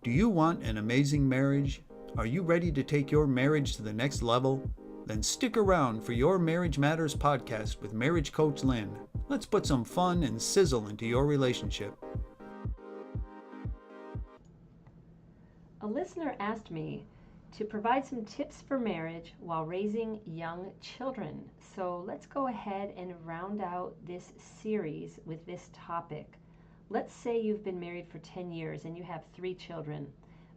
Do you want an amazing marriage? Are you ready to take your marriage to the next level? Then stick around for Your Marriage Matters podcast with marriage coach Lynn. Let's put some fun and sizzle into your relationship. A listener asked me to provide some tips for marriage while raising young children. So let's go ahead and round out this series with this topic. Let's say you've been married for 10 years and you have 3 children.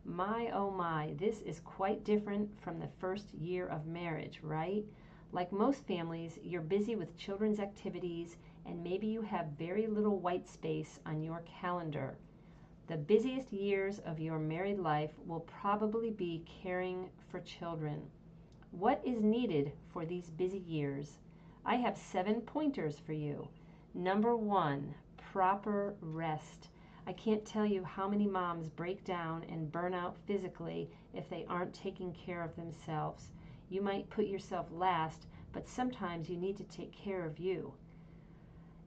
My, oh my, this is quite different from the first year of marriage, right? Like most families, you're busy with children's activities and maybe you have very little white space on your calendar. The busiest years of your married life will probably be caring for children. What is needed for these busy years? I have 7 pointers for you. Number 1, proper rest. I can't tell you how many moms break down and burn out physically if they aren't taking care of themselves. You might put yourself last, but sometimes you need to take care of you.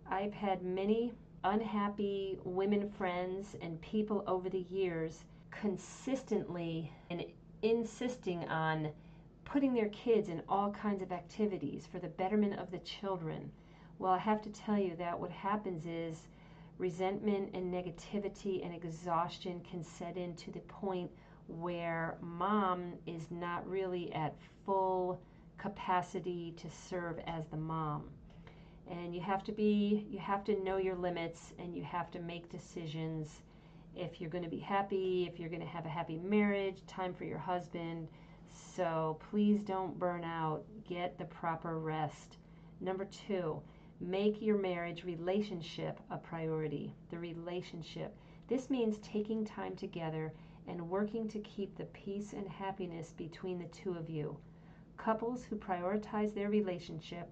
I've had many unhappy women friends and people over the years consistently and insisting on putting their kids in all kinds of activities for the betterment of the children. Well, I have to tell you that what happens is resentment and negativity and exhaustion can set in to the point where mom is not really at full capacity to serve as the mom. And you have to know your limits, and you have to make decisions if you're going to be happy, if you're going to have a happy marriage, time for your husband. So please don't burn out. Get the proper rest. Number 2, make your marriage relationship a priority. The relationship. This means taking time together and working to keep the peace and happiness between the two of you. Couples who prioritize their relationship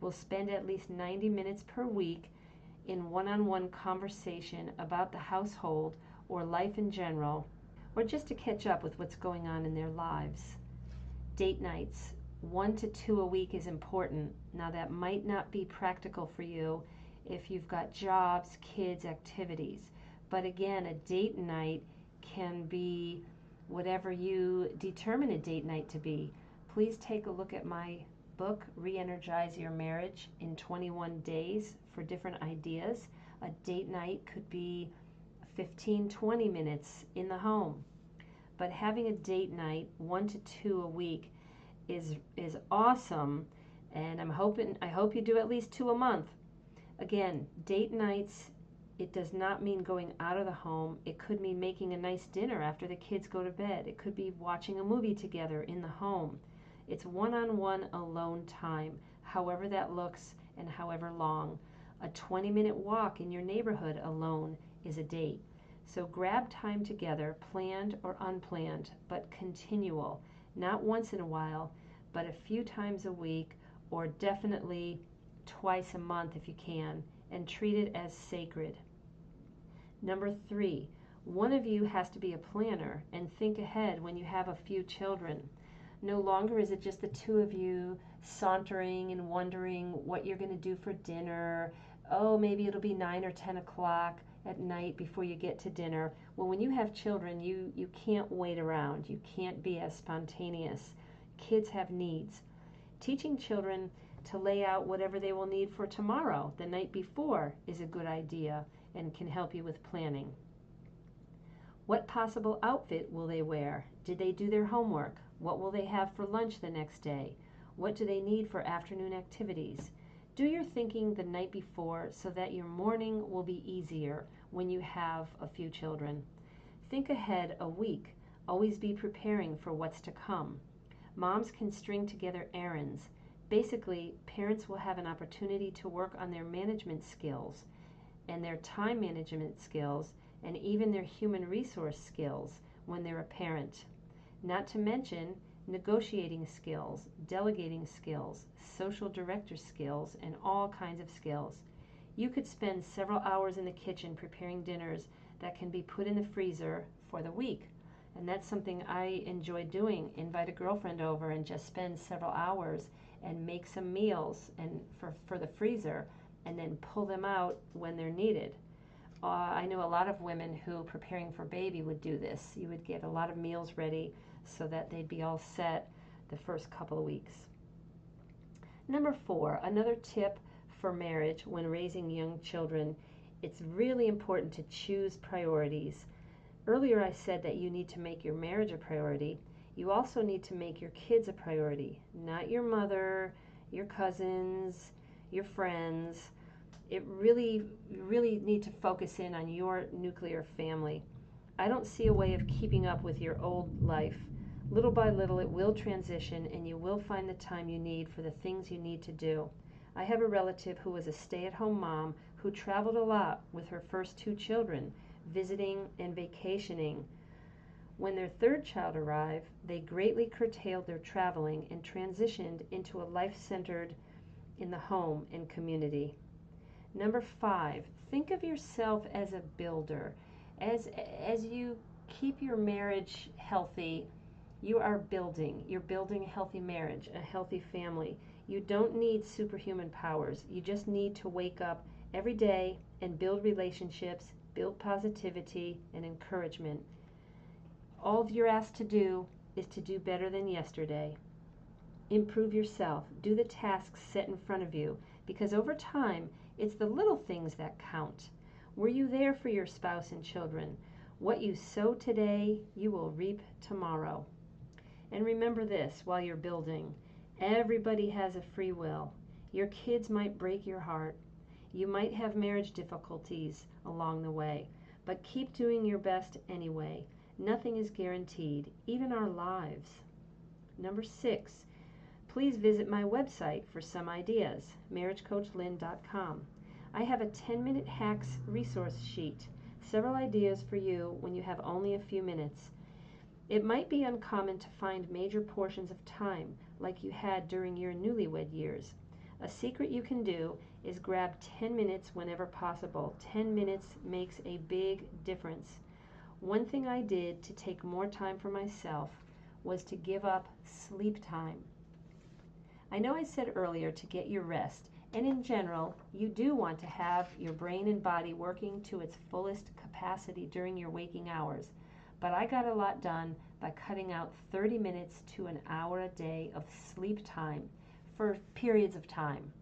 will spend at least 90 minutes per week in one-on-one conversation about the household or life in general, or just to catch up with what's going on in their lives. Date nights. 1 to 2 a week is important. Now that might not be practical for you if you've got jobs, kids, activities. But again, a date night can be whatever you determine a date night to be. Please take a look at my book, Re-Energize Your Marriage in 21 Days for different ideas. A date night could be 15-20 minutes in the home. But having a date night 1 to 2 a week is awesome, and I hope you do at least 2 a month. Again, date nights, it does not mean going out of the home. It could mean making a nice dinner after the kids go to bed. It could be watching a movie together in the home. It's one-on-one alone time, however that looks and however long. A 20-minute walk in your neighborhood alone is a date. So grab time together, planned or unplanned, but continual. Not once in a while, but a few times a week, or definitely twice a month if you can, and treat it as sacred. Number 3, one of you has to be a planner and think ahead when you have a few children. No longer is it just the 2 of you sauntering and wondering what you're going to do for dinner. Oh, maybe it'll be 9 or 10 o'clock at night before you get to dinner. Well, when you have children, you can't wait around. You can't be as spontaneous. Kids have needs. Teaching children to lay out whatever they will need for tomorrow, the night before, is a good idea and can help you with planning. What possible outfit will they wear? Did they do their homework? What will they have for lunch the next day? What do they need for afternoon activities? Do your thinking the night before so that your morning will be easier when you have a few children. Think ahead a week. Always be preparing for what's to come. Moms can string together errands. Basically, parents will have an opportunity to work on their management skills and their time management skills and even their human resource skills when they're a parent. Not to mention negotiating skills, delegating skills, social director skills, and all kinds of skills. You could spend several hours in the kitchen preparing dinners that can be put in the freezer for the week. And that's something I enjoy doing. Invite a girlfriend over and just spend several hours and make some meals and for the freezer and then pull them out when they're needed. I know a lot of women who, preparing for baby, would do this. You would get a lot of meals ready so that they'd be all set the first couple of weeks. Number 4, another tip for marriage when raising young children, it's really important to choose priorities. Earlier I said that you need to make your marriage a priority. You also need to make your kids a priority, not your mother, your cousins, your friends. You really need to focus in on your nuclear family. I don't see a way of keeping up with your old life. Little by little it will transition and you will find the time you need for the things you need to do. I have a relative who was a stay-at-home mom who traveled a lot with her first 2 children, visiting and vacationing. When their 3rd child arrived, they greatly curtailed their traveling and transitioned into a life centered in the home and community. Number 5, think of yourself as a builder. As you keep your marriage healthy, you are building. You're building a healthy marriage, a healthy family. You don't need superhuman powers. You just need to wake up every day and build relationships, build positivity and encouragement. All you're asked to do is to do better than yesterday. Improve yourself. Do the tasks set in front of you, because over time, it's the little things that count. Were you there for your spouse and children? What you sow today, you will reap tomorrow. And remember this while you're building. Everybody has a free will. Your kids might break your heart. You might have marriage difficulties along the way, but keep doing your best anyway. Nothing is guaranteed, even our lives. Number 6, please visit my website for some ideas, marriagecoachlynn.com. I have a 10-minute hacks resource sheet, several ideas for you when you have only a few minutes. It might be uncommon to find major portions of time like you had during your newlywed years. A secret you can do is grab 10 minutes whenever possible. 10 minutes makes a big difference. One thing I did to take more time for myself was to give up sleep time. I know I said earlier to get your rest, and in general, you do want to have your brain and body working to its fullest capacity during your waking hours. But I got a lot done by cutting out 30 minutes to an hour a day of sleep time for periods of time.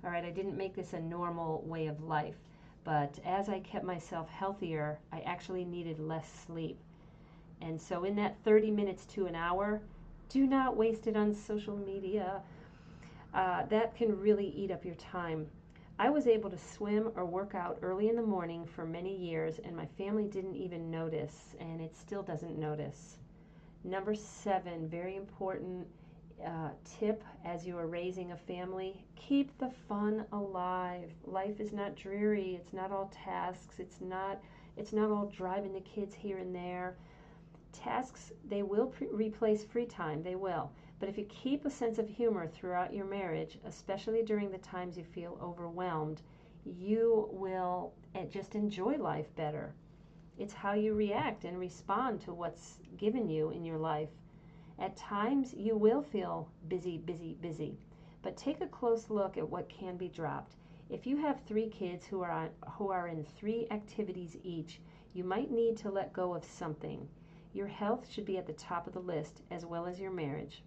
All right, I didn't make this a normal way of life, but as I kept myself healthier, I actually needed less sleep. And so in that 30 minutes to an hour, do not waste it on social media. That can really eat up your time. I was able to swim or work out early in the morning for many years, and my family didn't even notice, and it still doesn't notice. Number 7, very important tip as you are raising a family, keep the fun alive. Life is not dreary. It's not all tasks. It's not all driving the kids here and there. Tasks, they will replace free time. They will. But if you keep a sense of humor throughout your marriage, especially during the times you feel overwhelmed, you will just enjoy life better. It's how you react and respond to what's given you in your life. At times, you will feel busy, but take a close look at what can be dropped. If you have 3 kids who are in 3 activities each, you might need to let go of something. Your health should be at the top of the list, as well as your marriage.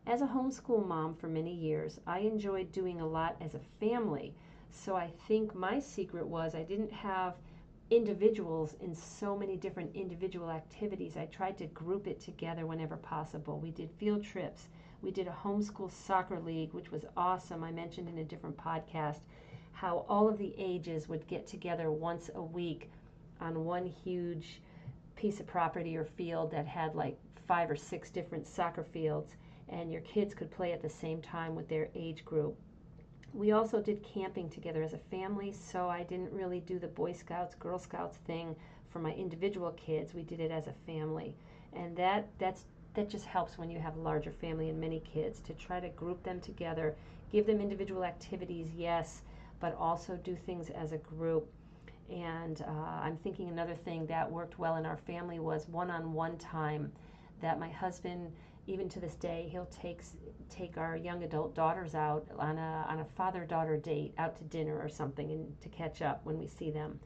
As a homeschool mom for many years, I enjoyed doing a lot as a family, so I think my secret was I didn't have individuals in so many different individual activities. I tried to group it together whenever possible. We did field trips. We did a homeschool soccer league, which was awesome. I mentioned in a different podcast how all of the ages would get together once a week on one huge piece of property or field that had like 5 or 6 different soccer fields, and your kids could play at the same time with their age group. We also did camping together as a family, so I didn't really do the Boy Scouts, Girl Scouts thing for my individual kids. We did it as a family. And that just helps when you have a larger family and many kids, to try to group them together, give them individual activities, yes, but also do things as a group. And I'm thinking another thing that worked well in our family was one-on-one time, that my husband, even to this day, he'll take our young adult daughters out on a father-daughter date, out to dinner or something, and to catch up when we see them.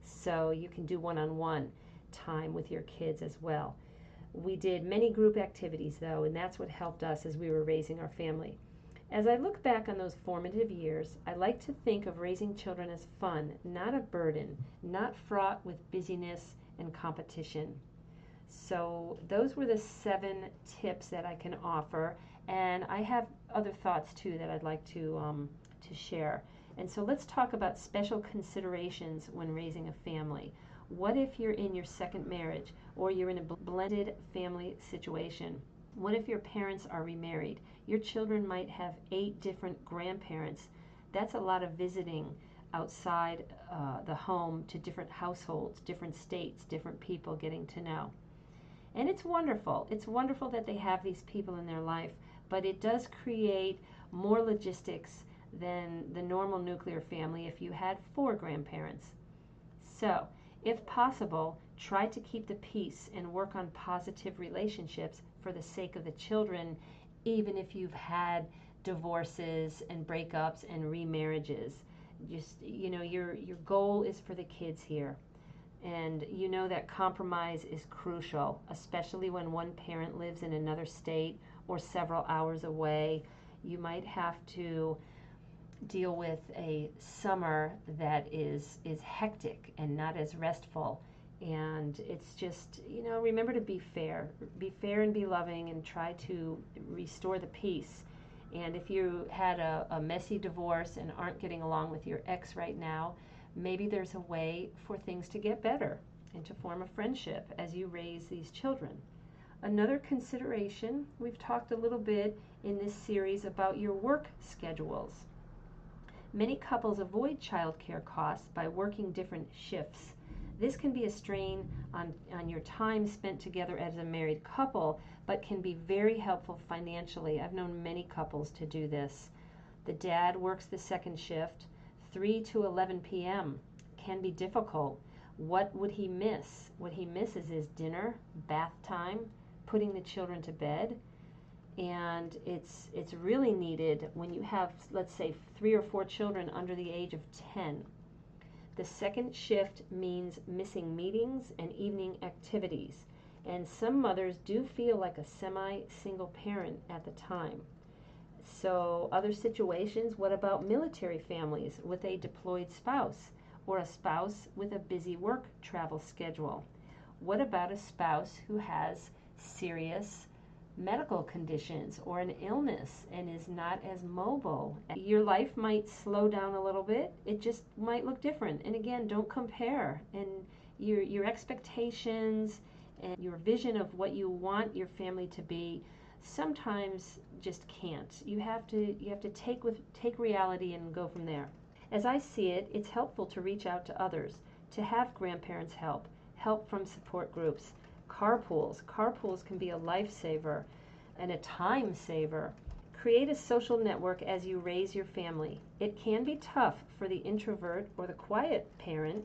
So you can do one-on-one time with your kids as well. We did many group activities though, and that's what helped us as we were raising our family. As I look back on those formative years, I like to think of raising children as fun, not a burden, not fraught with busyness and competition. So those were the 7 tips that I can offer, and I have other thoughts too that I'd like to share. And so let's talk about special considerations when raising a family. What if you're in your second marriage, or you're in a blended family situation? What if your parents are remarried? Your children might have 8 different grandparents. That's a lot of visiting outside the home to different households, different states, different people getting to know. And it's wonderful. It's wonderful that they have these people in their life, but it does create more logistics than the normal nuclear family if you had 4 grandparents. So, if possible, try to keep the peace and work on positive relationships for the sake of the children, even if you've had divorces and breakups and remarriages. Just, your goal is for the kids here. And you know that compromise is crucial, especially when one parent lives in another state or several hours away. You might have to deal with a summer that is hectic and not as restful. And it's just, remember to be fair. Be fair and be loving, and try to restore the peace. And if you had a messy divorce and aren't getting along with your ex right now, maybe there's a way for things to get better and to form a friendship as you raise these children. Another consideration, we've talked a little bit in this series about your work schedules. Many couples avoid childcare costs by working different shifts. This can be a strain on your time spent together as a married couple, but can be very helpful financially. I've known many couples to do this. The dad works the second shift, 3 to 11 p.m. can be difficult. What would he miss? What he misses is dinner, bath time, putting the children to bed. And it's really needed when you have, let's say, 3 or 4 children under the age of 10. The second shift means missing meetings and evening activities. And some mothers do feel like a semi-single parent at the time. So other situations, what about military families with a deployed spouse, or a spouse with a busy work travel schedule? What about a spouse who has serious medical conditions or an illness and is not as mobile? Your life might slow down a little bit. It just might look different. And again, don't compare. And your expectations and your vision of what you want your family to be sometimes just can't. You have to take reality and go from there. As I see it, it's helpful to reach out to others, to have grandparents help from support groups. Carpools can be a lifesaver and a time saver. Create a social network as you raise your family. It can be tough for the introvert or the quiet parent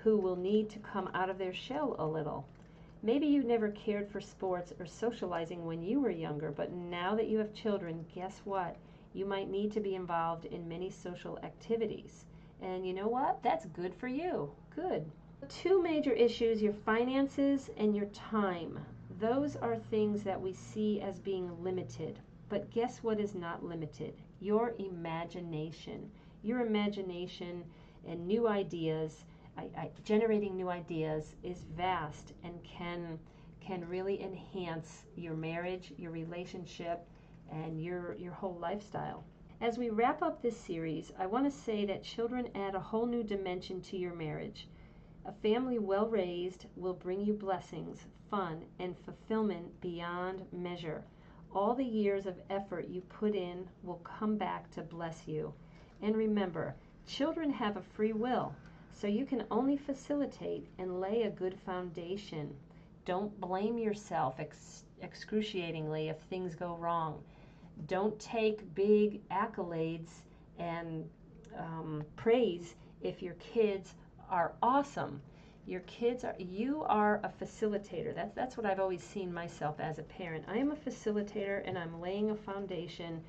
who will need to come out of their shell a little. Maybe you never cared for sports or socializing when you were younger, but now that you have children, guess what? You might need to be involved in many social activities. And you know what? That's good for you. Good. 2 major issues, your finances and your time. Those are things that we see as being limited. But guess what is not limited? Your imagination. Your imagination and new ideas, generating new ideas is vast and can really enhance your marriage, your relationship, and your whole lifestyle. As we wrap up this series, I want to say that children add a whole new dimension to your marriage. A family well raised will bring you blessings, fun, and fulfillment beyond measure. All the years of effort you put in will come back to bless you. And remember, children have a free will, so you can only facilitate and lay a good foundation. Don't blame yourself excruciatingly if things go wrong. Don't take big accolades and praise if your kids are awesome. You are a facilitator. That's what I've always seen myself as a parent. I am a facilitator and I'm laying a foundation.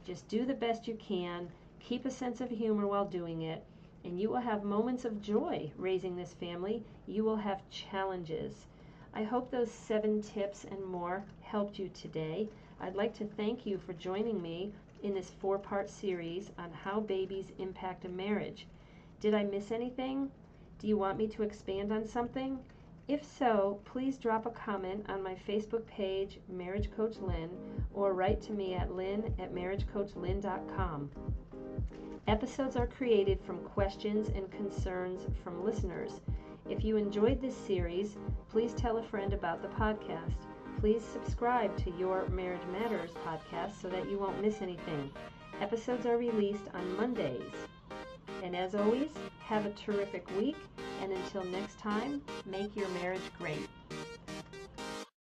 Just do the best you can. Keep a sense of humor while doing it. and you will have moments of joy raising this family. You will have challenges. I hope those 7 tips and more helped you today. I'd like to thank you for joining me in this 4-part series on how babies impact a marriage. Did I miss anything? Do you want me to expand on something? If so, please drop a comment on my Facebook page, Marriage Coach Lynn, or write to me at lynn@marriagecoachlynn.com. Episodes are created from questions and concerns from listeners. If you enjoyed this series, please tell a friend about the podcast. Please subscribe to Your Marriage Matters podcast so that you won't miss anything. Episodes are released on Mondays. And as always, have a terrific week, and until next time, make your marriage great.